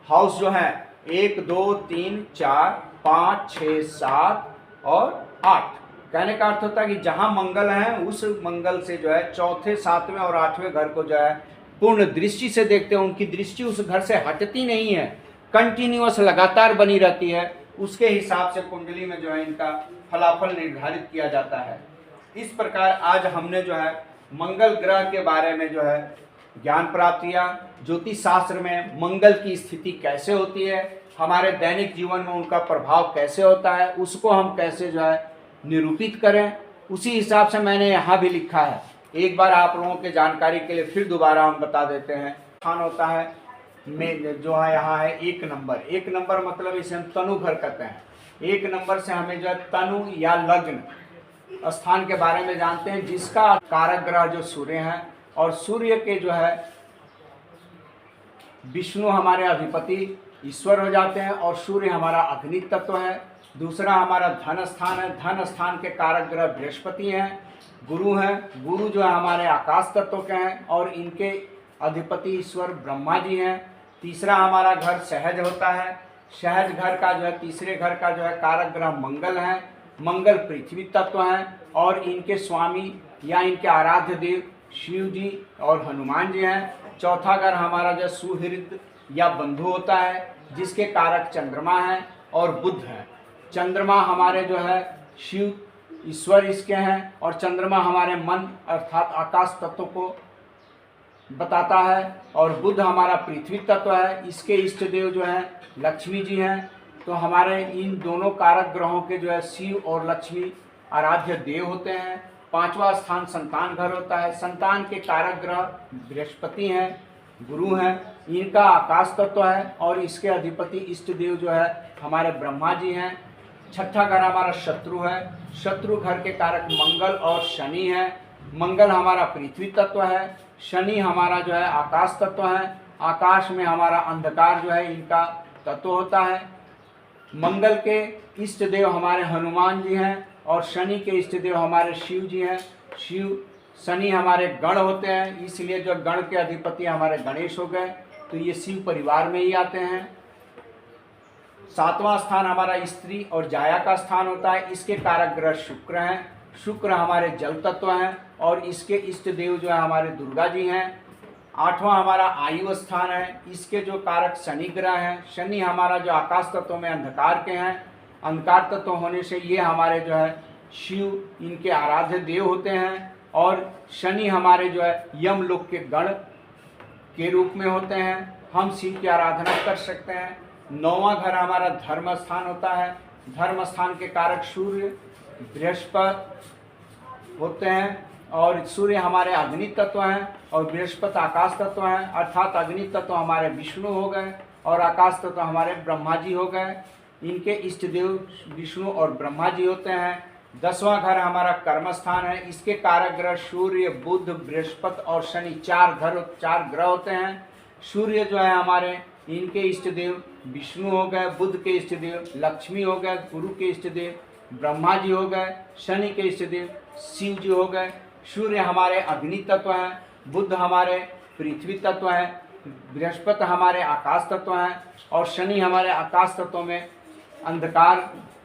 हाउस जो है 1 2 3 4 5 6 7 और 8। कहने का अर्थ होता है कि जहां मंगल है उस मंगल से जो है चौथे, 7वें और 8वें घर को जो है पूर्ण दृष्टि से देखते हैं। उनकी दृष्टि उस घर से हटती नहीं है, कंटिन्यूअस लगातार बनी रहती है। उसके हिसाब से कुंडली में जो है इनका फलाफल निर्धारित किया जाता है। इस प्रकार आज हमने जो है मंगल ग्रह के बारे में जो है ज्ञान प्राप्त किया। ज्योतिष शास्त्र में मंगल की स्थिति कैसे होती है, हमारे दैनिक जीवन में उनका प्रभाव कैसे होता है, उसको हम कैसे जो है निरूपित करें, उसी हिसाब से मैंने यहाँ भी लिखा है। एक बार आप लोगों के जानकारी के लिए फिर दोबारा हम बता देते हैं। स्थान होता है में जो है यहाँ है 1 नंबर। 1 नंबर मतलब इसे हम तनु घर कहते हैं। 1 नंबर से हमें जो है तनु या लग्न स्थान के बारे में जानते हैं, जिसका कारक ग्रह जो सूर्य है। और सूर्य के जो है विष्णु हमारे अधिपति ईश्वर हो जाते हैं और सूर्य हमारा अग्नि तत्व है। दूसरा हमारा धन स्थान है, धन स्थान के कारक ग्रह बृहस्पति हैं, गुरु हैं। गुरु जो है हमारे आकाश तत्व के हैं और इनके अधिपति ईश्वर ब्रह्मा जी हैं। तीसरा हमारा घर सहज होता है। सहज घर का जो है तीसरे घर का जो है कारक ग्रह मंगल है। मंगल पृथ्वी तत्व हैं और इनके स्वामी या इनके आराध्य देव शिव जी और हनुमान जी हैं। चौथा घर हमारा जो सुहृद या बंधु होता है, जिसके कारक चंद्रमा हैं और बुध हैं। चंद्रमा हमारे जो है शिव ईश्वर इसके हैं और चंद्रमा हमारे मन अर्थात आकाश तत्व को बताता है और बुध हमारा पृथ्वी तत्व है। इसके इष्ट देव जो हैं लक्ष्मी जी हैं। तो हमारे इन दोनों कारक ग्रहों के जो है शिव और लक्ष्मी आराध्य देव होते हैं। 5वां स्थान संतान घर होता है। संतान के कारक ग्रह बृहस्पति हैं, गुरु हैं, इनका आकाश तत्व है और इसके अधिपति इष्ट देव जो है हमारे ब्रह्मा जी हैं। 6ठा घर हमारा शत्रु है। शत्रु घर के कारक मंगल और शनि हैं। मंगल हमारा पृथ्वी तत्व है, शनि हमारा जो है आकाश तत्व है। आकाश में हमारा अंधकार जो है इनका तत्व होता है। मंगल के इष्ट देव हमारे हनुमान जी हैं और शनि के इष्ट देव हमारे शिव जी हैं। शिव शनि हमारे गण होते हैं, इसलिए जो गण के अधिपति हमारे गणेश हो गए, तो ये शिव परिवार में ही आते हैं। 7वां स्थान हमारा स्त्री और जाया का स्थान होता है। इसके कारक ग्रह शुक्र हैं। शुक्र हमारे जल तत्व हैं और इसके इष्ट देव जो है हमारे दुर्गा जी हैं। 8वां हमारा आयु स्थान है। इसके जो कारक शनि ग्रह हैं। शनि हमारा जो आकाश तत्व में अंधकार के हैं। अंधकार तत्व होने से ये हमारे जो है शिव इनके आराध्य देव होते हैं और शनि हमारे जो है यमलोक के गण के रूप में होते हैं। हम शिव की आराधना कर सकते हैं। 9वां घर हमारा धर्म स्थान होता है। धर्म स्थान के कारक सूर्य बृहस्पति होते हैं और सूर्य हमारे अग्नि तत्व हैं और बृहस्पति आकाश तत्व हैं, अर्थात अग्नि तत्व हमारे विष्णु हो गए और आकाश तत्व हमारे ब्रह्मा जी हो गए। इनके इष्ट देव विष्णु और ब्रह्मा जी होते हैं। 10वां घर हमारा कर्म स्थान है। इसके कारक ग्रह सूर्य, बुध, बृहस्पति और शनि, 4 ग्रह होते हैं। सूर्य जो है हमारे, इनके इष्ट देव विष्णु हो गए, बुध के इष्ट देव लक्ष्मी हो गए, गुरु के इष्ट देव ब्रह्मा जी हो गए, शनि के इष्ट देव शिव जी हो गए। सूर्य हमारे अग्नि तत्व हैं, बुध हमारे पृथ्वी तत्व हैं, बृहस्पति हमारे आकाश तत्व हैं और शनि हमारे आकाश तत्व में अंधकार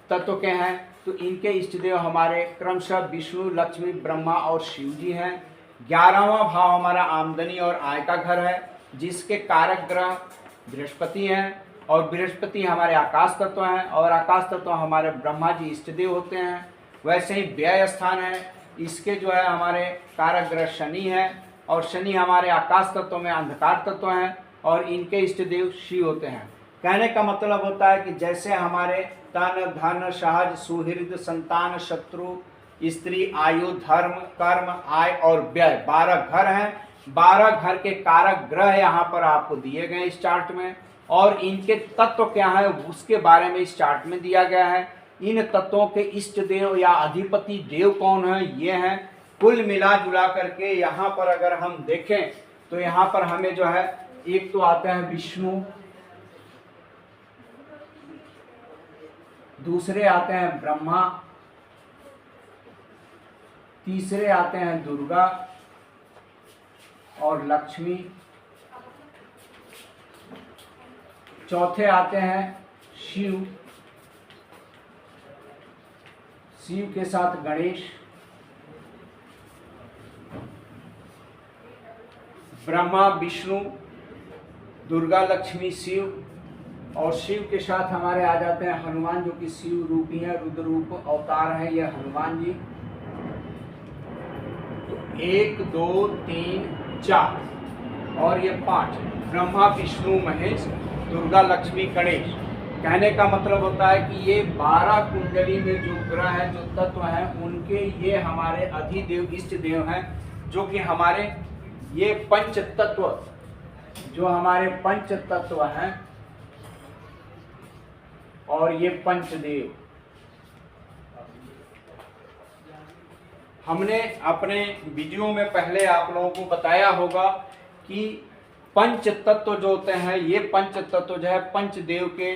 तत्व के हैं। तो इनके इष्ट देव हमारे क्रमशः विष्णु, लक्ष्मी, ब्रह्मा और शिव जी हैं। 11वां भाव हमारा आमदनी और आय का घर है, जिसके कारक ग्रह बृहस्पति हैं और बृहस्पति हमारे आकाश तत्व हैं और आकाश तत्व हमारे ब्रह्मा जी इष्ट देव होते हैं। वैसे ही व्यय स्थान है, इसके जो है हमारे कारक ग्रह शनि है और शनि हमारे आकाश तत्व में अंधकार तत्व हैं और इनके इष्ट देव शिव होते हैं। कहने का मतलब होता है कि जैसे हमारे तन, धन, सहज, सुहृद, संतान, शत्रु, स्त्री, आयु, धर्म, कर्म, आय और व्यय 12 घर हैं। 12 घर के कारक ग्रह यहाँ पर आपको दिए गए इस चार्ट में और इनके तत्व क्या है उसके बारे में इस चार्ट में दिया गया है। इन तत्वों के इष्ट देव या अधिपति देव कौन है, ये हैं। कुल मिला जुला करके यहाँ पर अगर हम देखें तो यहाँ पर हमें जो है एक तो आते हैं विष्णु, दूसरे आते हैं ब्रह्मा, तीसरे आते हैं दुर्गा और लक्ष्मी, चौथे आते हैं शिव, शिव के साथ गणेश, ब्रह्मा, विष्णु, दुर्गा, लक्ष्मी, शिव और शिव के साथ हमारे आ जाते हैं हनुमान, जो कि शिव रूपी है, रुद्र रूप अवतार है ये हनुमान जी। तो 1 2 3 4 और ये 5 ब्रह्मा, विष्णु, महेश, दुर्गा, लक्ष्मी, गणेश। कहने का मतलब होता है कि ये 12 कुंडली में जो ग्रह हैं, जो तत्व हैं, उनके ये हमारे अधिदेव इष्ट देव हैं, जो कि हमारे ये पंच तत्व, जो हमारे पंच तत्व हैं और ये पंचदेव। हमने अपने वीडियो में पहले आप लोगों को बताया होगा कि पंच तत्व जो होते हैं, ये पंच तत्व जो है पंचदेव के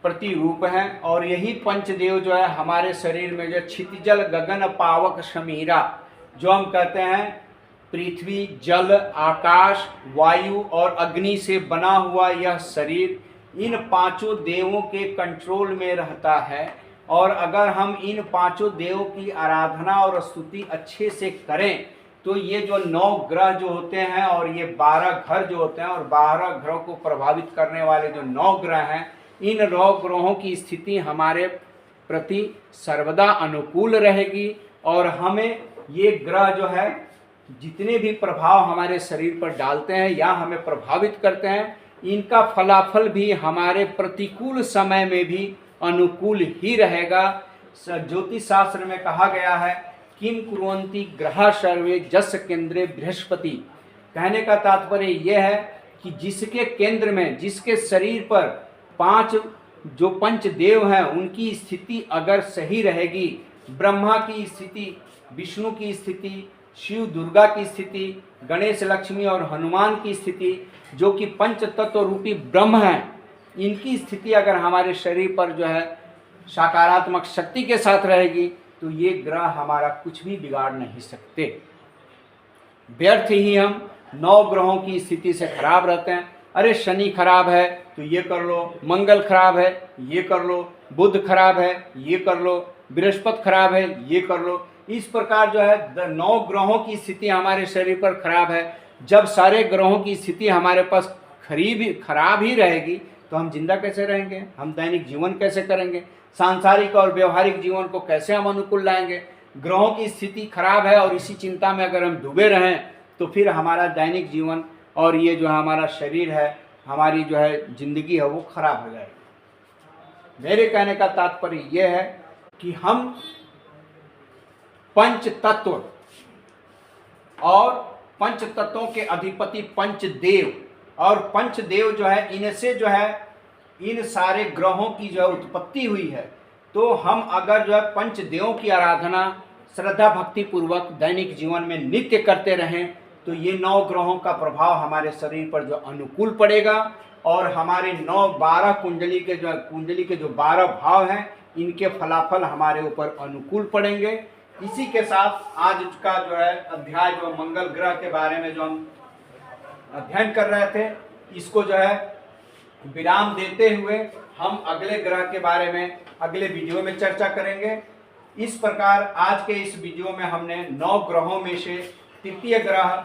प्रतिरूप हैं और यही पंचदेव जो है हमारे शरीर में जो क्षितिजल गगन पावक समीरा, जो हम कहते हैं पृथ्वी, जल, आकाश, वायु और अग्नि से बना हुआ यह शरीर इन 5 देवों के कंट्रोल में रहता है। और अगर हम इन 5 देवों की आराधना और स्तुति अच्छे से करें तो ये जो 9 ग्रह जो होते हैं और ये 12 घर जो होते हैं और 12 ग्रहों को प्रभावित करने वाले जो 9 ग्रह हैं, इन 9 ग्रहों की स्थिति हमारे प्रति सर्वदा अनुकूल रहेगी और हमें ये ग्रह जो है जितने भी प्रभाव हमारे शरीर पर डालते हैं या हमें प्रभावित करते हैं, इनका फलाफल भी हमारे प्रतिकूल समय में भी अनुकूल ही रहेगा। ज्योतिष शास्त्र में कहा गया है किम कुर्वन्ति ग्रहा सर्वे जस केंद्रे बृहस्पति। कहने का तात्पर्य यह है कि जिसके केंद्र में, जिसके शरीर पर 5 जो पंच देव हैं उनकी स्थिति अगर सही रहेगी, ब्रह्मा की स्थिति, विष्णु की स्थिति, शिव दुर्गा की स्थिति, गणेश लक्ष्मी और हनुमान की स्थिति, जो कि पंच तत्व रूपी ब्रह्म हैं, इनकी स्थिति अगर हमारे शरीर पर जो है सकारात्मक शक्ति के साथ रहेगी तो ये ग्रह हमारा कुछ भी बिगाड़ नहीं सकते। व्यर्थ ही हम 9 ग्रहों की स्थिति से खराब रहते हैं। अरे शनि खराब है तो ये कर लो, मंगल खराब है ये कर लो, बुध खराब है ये कर लो, बृहस्पति खराब है ये कर लो। इस प्रकार जो है 9 ग्रहों की स्थिति हमारे शरीर पर खराब है। जब सारे ग्रहों की स्थिति हमारे पास खराब ही रहेगी तो हम जिंदा कैसे रहेंगे, हम दैनिक जीवन कैसे करेंगे, सांसारिक और व्यवहारिक जीवन को कैसे हम अनुकूल लाएंगे। ग्रहों की स्थिति खराब है और इसी चिंता में अगर हम डूबे रहें तो फिर हमारा दैनिक जीवन और ये जो हमारा शरीर है, हमारी जो है जिंदगी है, वो खराब हो जाएगी। मेरे कहने का तात्पर्य यह है कि हम पंच तत्व और पंच तत्वों के अधिपति पंचदेव, और पंचदेव जो है इनसे जो है इन सारे ग्रहों की जो है उत्पत्ति हुई है। तो हम अगर जो है पंचदेवों की आराधना श्रद्धा भक्ति पूर्वक दैनिक जीवन में नित्य करते रहें तो ये 9 ग्रहों का प्रभाव हमारे शरीर पर जो अनुकूल पड़ेगा और हमारे 9-12 कुंडली के जो 12 भाव हैं इनके फलाफल हमारे ऊपर अनुकूल पड़ेंगे। इसी के साथ आज का जो है अध्याय जो मंगल ग्रह के बारे में जो हम अध्ययन कर रहे थे इसको जो है विराम देते हुए हम अगले ग्रह के बारे में अगले वीडियो में चर्चा करेंगे। इस प्रकार आज के इस वीडियो में हमने 9 ग्रहों में से तृतीय ग्रह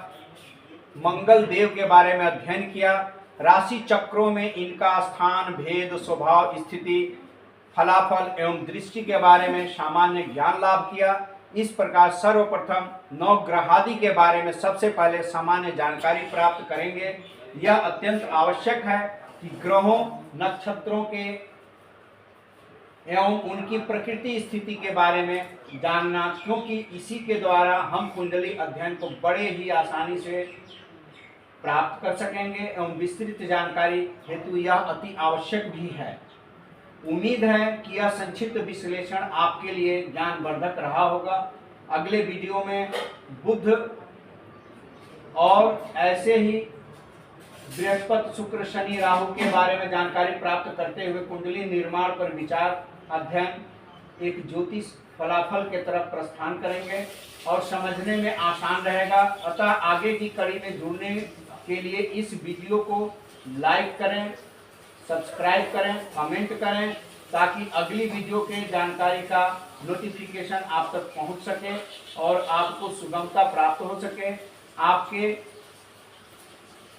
मंगल देव के बारे में अध्ययन किया। राशि चक्रों में इनका स्थान, भेद, स्वभाव, स्थिति, फलाफल एवं दृष्टि के बारे में सामान्य ज्ञान लाभ किया। इस प्रकार सर्वप्रथम 9 ग्रहादि के बारे में सबसे पहले सामान्य जानकारी प्राप्त करेंगे। यह अत्यंत आवश्यक है कि ग्रहों, नक्षत्रों के एवं उनकी प्रकृति स्थिति के बारे में जानना, क्योंकि इसी के द्वारा हम कुंडली अध्ययन को बड़े ही आसानी से प्राप्त कर सकेंगे एवं विस्तृत जानकारी हेतु यह अति आवश्यक भी है। उम्मीद है कि यह संक्षिप्त विश्लेषण आपके लिए ज्ञानवर्धक रहा होगा। अगले वीडियो में बुध और ऐसे ही बृहस्पति, शुक्र, शनि, राहु के बारे में जानकारी प्राप्त करते हुए कुंडली निर्माण पर विचार अध्ययन एक ज्योतिष फलाफल के तरफ प्रस्थान करेंगे और समझने में आसान रहेगा। अतः आगे की कड़ी में जुड़ने के लिए इस वीडियो को लाइक करें, सब्सक्राइब करें, कमेंट करें ताकि अगली वीडियो के जानकारी का नोटिफिकेशन आप तक पहुंच सके और आपको सुगमता प्राप्त हो सके। आपके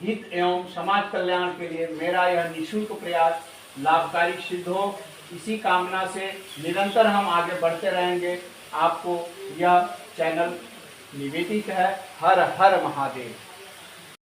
हित एवं समाज कल्याण के लिए मेरा यह निःशुल्क प्रयास लाभकारी सिद्ध हो, इसी कामना से निरंतर हम आगे बढ़ते रहेंगे। आपको यह चैनल निवेदित है। हर हर महादेव।